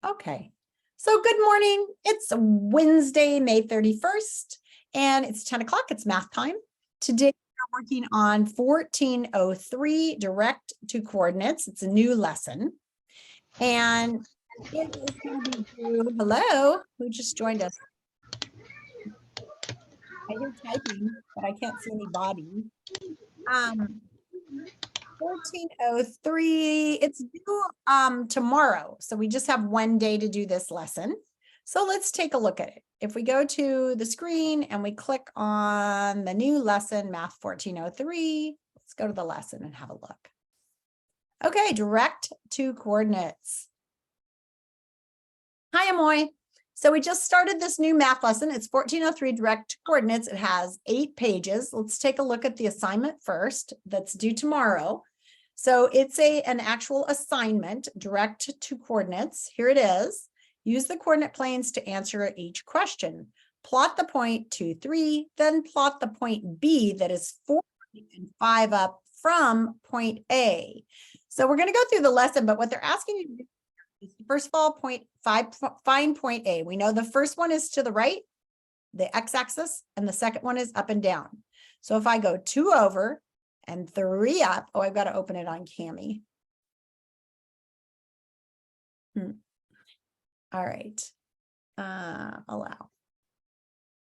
Okay, so good morning. It's Wednesday, May 31st, and it's 10 o'clock. It's math time. Today, we're working on 1403, direct to coordinates. It's a new lesson. And it is going to be through, hello, who just joined us? I hear typing, but I can't see any body. 1403, it's due tomorrow. So we just have one day to do this lesson. So let's take a look at it. If we go to the screen and we click on the new lesson, Math 1403, let's go to the lesson and have a look. Okay, direct to coordinates. Hi, Amoy. So we just started this new math lesson. It's 1403 direct coordinates. It has 8 pages. Let's take a look at the assignment first that's due tomorrow. So it's an actual assignment, direct to coordinates. Here it is. Use the coordinate planes to answer each question. Plot the point 2, 3, then plot the point B that is 4 and 5 up from point A. So we're going to go through the lesson, but what they're asking you to do, first of all, find point A. We know the first one is to the right, the x-axis, and the second one is up and down. So if I go 2 over and 3 up, oh, I've got to open it on Cami. All right. Allow.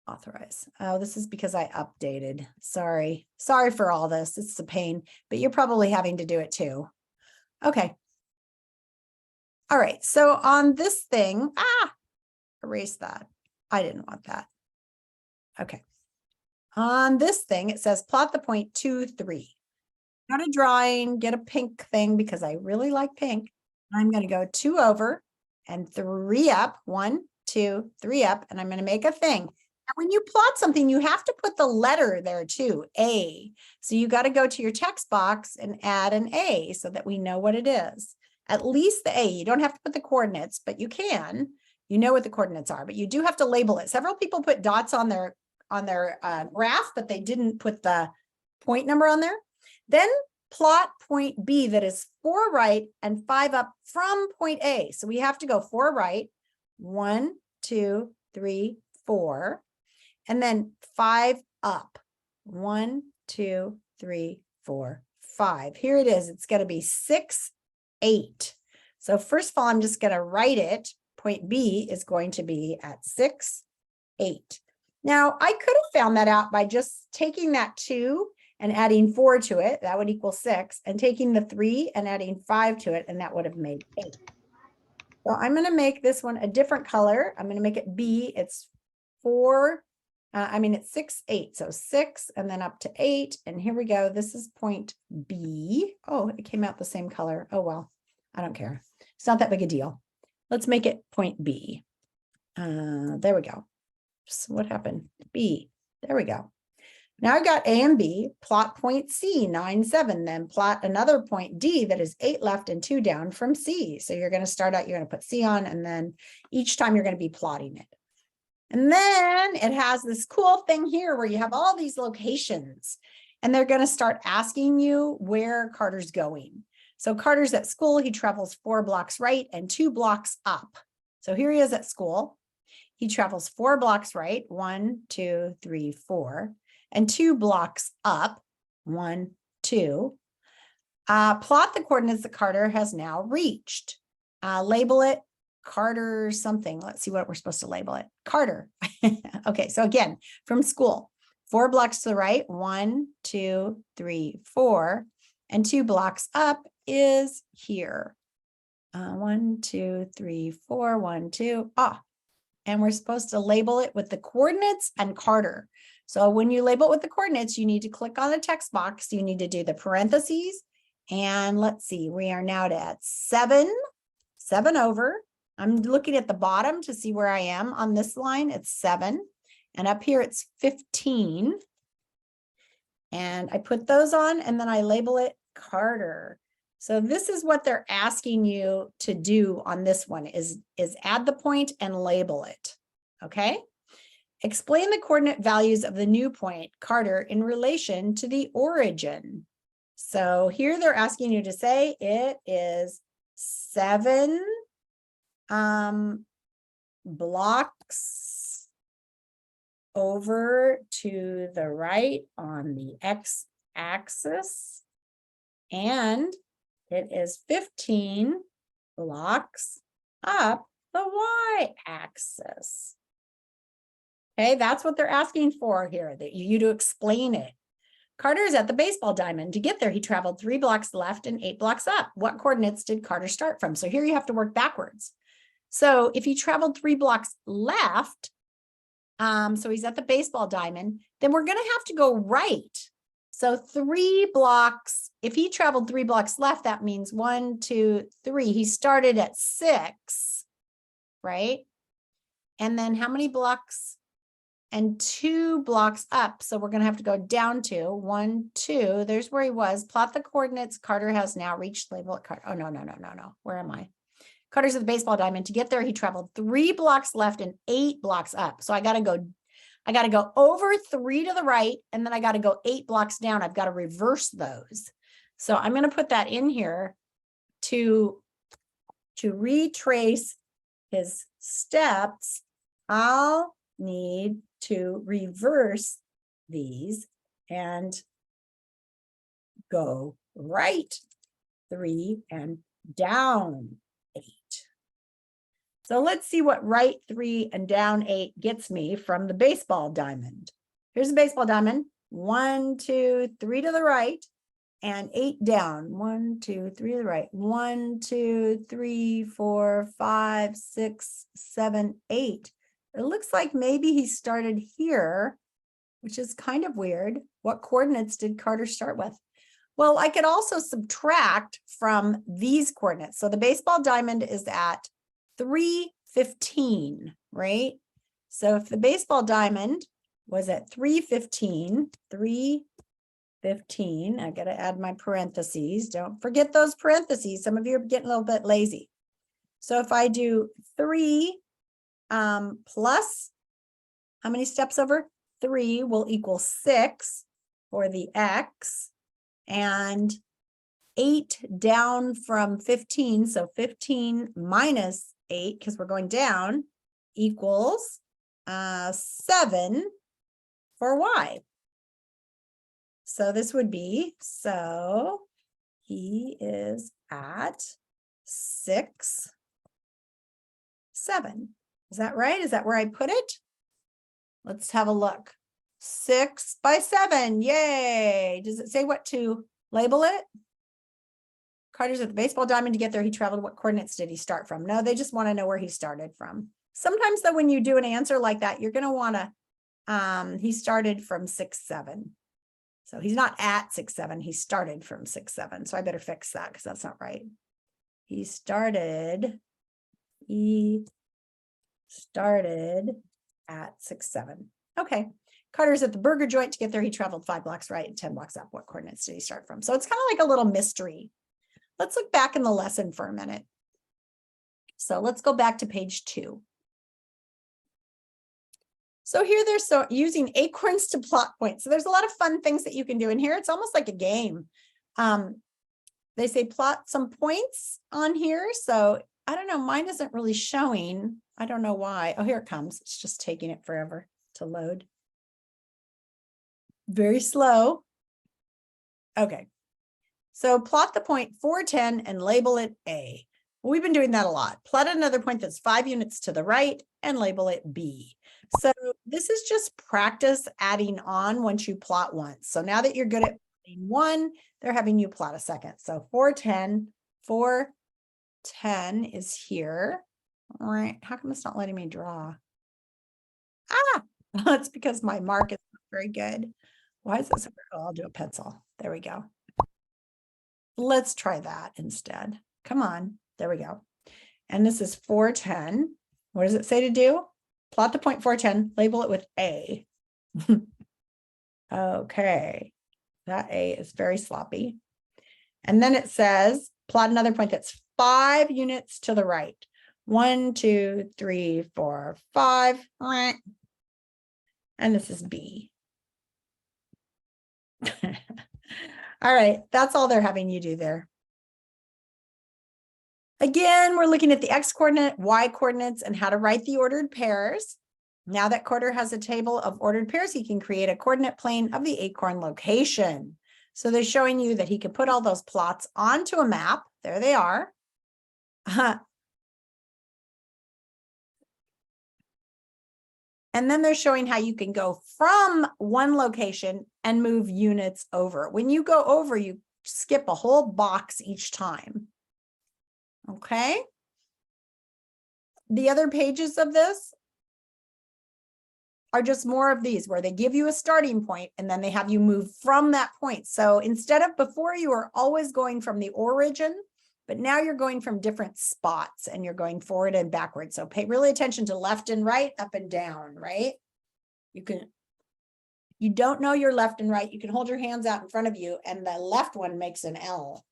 Authorize. Oh, this is because I updated. Sorry for all this. It's a pain, but you're probably having to do it too. Okay. All right, so on this thing, erase that. I didn't want that. Okay. On this thing, it says plot the point 2, 3. Got a drawing, get a pink thing because I really like pink. I'm going to go 2 over and 3 up, 1, 2, 3 up, and I'm going to make a thing. And when you plot something, you have to put the letter there too, A. So you got to go to your text box and add an A so that we know what it is. At least the A. You don't have to put the coordinates, but you can. You know what the coordinates are, but you do have to label it. Several people put dots on their graph, but they didn't put the point number on there. Then plot point B that is 4 right and 5 up from point A. So we have to go 4 right, 1, 2, 3, 4, and then 5 up, 1, 2, 3, 4, 5. Here it is. It's going to be 6, 8. So first of all, I'm just going to write it. Point B is going to be at 6, 8. Now, I could have found that out by just taking that 2 and adding 4 to it. That would equal 6. And taking the 3 and adding 5 to it, and that would have made 8. So I'm going to make this one a different color. I'm going to make it B. It's 4. It's 6, 8. So 6 and then up to 8. And here we go. This is point B. Oh, it came out the same color. Oh, well, I don't care. It's not that big a deal. Let's make it point B. There we go. So what happened? B. There we go. Now I've got A and B. Plot point C, 9, 7. Then plot another point D that is 8 left and 2 down from C. So you're going to start out, you're going to put C on, and then each time you're going to be plotting it. And then it has this cool thing here where you have all these locations, and they're going to start asking you where Carter's going. So Carter's at school. He travels 4 blocks right and 2 blocks up. So here he is at school. He travels 4 blocks right, 1, 2, 3, 4, and 2 blocks up, 1, 2. Plot the coordinates that Carter has now reached. Label it Carter something. Let's see what we're supposed to label it. Carter. Okay, so again, from school, 4 blocks to the right, 1, 2, 3, 4, and 2 blocks up is here. 1, 2, 3, 4, 1, 2. And we're supposed to label it with the coordinates and Carter. So when you label it with the coordinates, you need to click on the text box. You need to do the parentheses. And let's see, we are now at 7 over. I'm looking at the bottom to see where I am on this line. It's 7. And up here it's 15. And I put those on and then I label it Carter. So this is what they're asking you to do on this one is add the point and label it. Okay. Explain the coordinate values of the new point, Carter, in relation to the origin. So here they're asking you to say it is 7 blocks over to the right on the x-axis, and it is 15 blocks up the y-axis. Okay, that's what they're asking for here, that you to explain it. Carter is at the baseball diamond. To get there, he traveled 3 blocks left and 8 blocks up. What coordinates did Carter start from? So here you have to work backwards. So if he traveled 3 blocks left, so he's at the baseball diamond, then we're going to have to go right. So 3 blocks, if he traveled 3 blocks left, that means 1, 2, 3. He started at 6, right? And then how many blocks? And 2 blocks up. So we're going to have to go down to 1, 2. There's where he was. Plot the coordinates Carter has now reached. Label it Carter. Oh, no. Where am I? Carter's at the baseball diamond. To get there, he traveled 3 blocks left and 8 blocks up. So I got to go over 3 to the right, and then I got to go 8 blocks down. I've got to reverse those. So I'm going to put that in here to retrace his steps. I'll need to reverse these and go right 3 and down 8. So let's see what right 3 and down 8 gets me from the baseball diamond. Here's a baseball diamond. 1, 2, 3 to the right and 8 down. 1, 2, 3 to the right. 1, 2, 3, 4, 5, 6, 7, 8. It looks like maybe he started here, which is kind of weird. What coordinates did Carter start with? Well, I could also subtract from these coordinates. So the baseball diamond is at 315, right? So if the baseball diamond was at 315, I got to add my parentheses. Don't forget those parentheses. Some of you are getting a little bit lazy. So if I do 3 plus, how many steps over? 3 will equal 6 for the x, and 8 down from 15, so 15 minus 8, because we're going down, equals 7 for y. So this would be, so he is at 6, 7. Is that right? Is that where I put it? Let's have a look. 6 by 7. Yay. Does it say what to label it? Carter's at the baseball diamond. To get there, he traveled. What coordinates did he start from? No, they just want to know where he started from. Sometimes though, when you do an answer like that, you're going to want to, he started from 6, 7. So he's not at 6, 7. He started from 6, 7. So I better fix that because that's not right. He started at 6, 7. Okay. Carter's at the burger joint. To get there, he traveled 5 blocks right and 10 blocks up. What coordinates did he start from? So it's kind of like a little mystery. Let's look back in the lesson for a minute. So let's go back to page 2. So here they're using acorns to plot points. So there's a lot of fun things that you can do in here. It's almost like a game. They say plot some points on here. So I don't know, mine isn't really showing. I don't know why. Oh, here it comes. It's just taking it forever to load. Very slow. Okay. So plot the point 410 and label it A. Well, we've been doing that a lot. Plot another point that's 5 units to the right and label it B. So this is just practice adding on once you plot once. So now that you're good at plotting one, they're having you plot a second. So 410 is here. All right. How come it's not letting me draw? That's because my mark is not very good. Why is this? Oh, I'll do a pencil. There we go. Let's try that instead. Come on. There we go. And this is 410. What does it say to do? Plot the point 410, label it with A. Okay. That A is very sloppy. And then it says, plot another point that's 5 units to the right. 1, 2, 3, 4, 5. And this is B. All right. That's all they're having you do there. Again, we're looking at the X coordinate, Y coordinates, and how to write the ordered pairs. Now that Carter has a table of ordered pairs, he can create a coordinate plane of the acorn location. So they're showing you that he can put all those plots onto a map. There they are. And then they're showing how you can go from one location and move units over. When you go over, you skip a whole box each time. Okay. The other pages of this are just more of these where they give you a starting point and then they have you move from that point. So instead of before, you were always going from the origin, but now you're going from different spots and you're going forward and backwards. So pay really attention to left and right, up and down, right? You don't know your left and right. You can hold your hands out in front of you and the left one makes an L.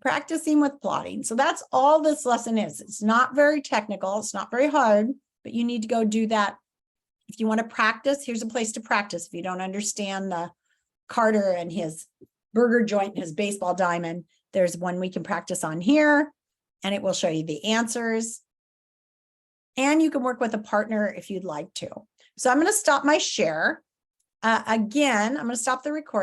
Practicing with plotting. So that's all this lesson is. It's not very technical. It's not very hard, but you need to go do that. If you want to practice, here's a place to practice. If you don't understand the Carter and his burger joint and his baseball diamond, there's one we can practice on here, and it will show you the answers. And you can work with a partner if you'd like to. So I'm going to stop my share. Again, I'm going to stop the recording.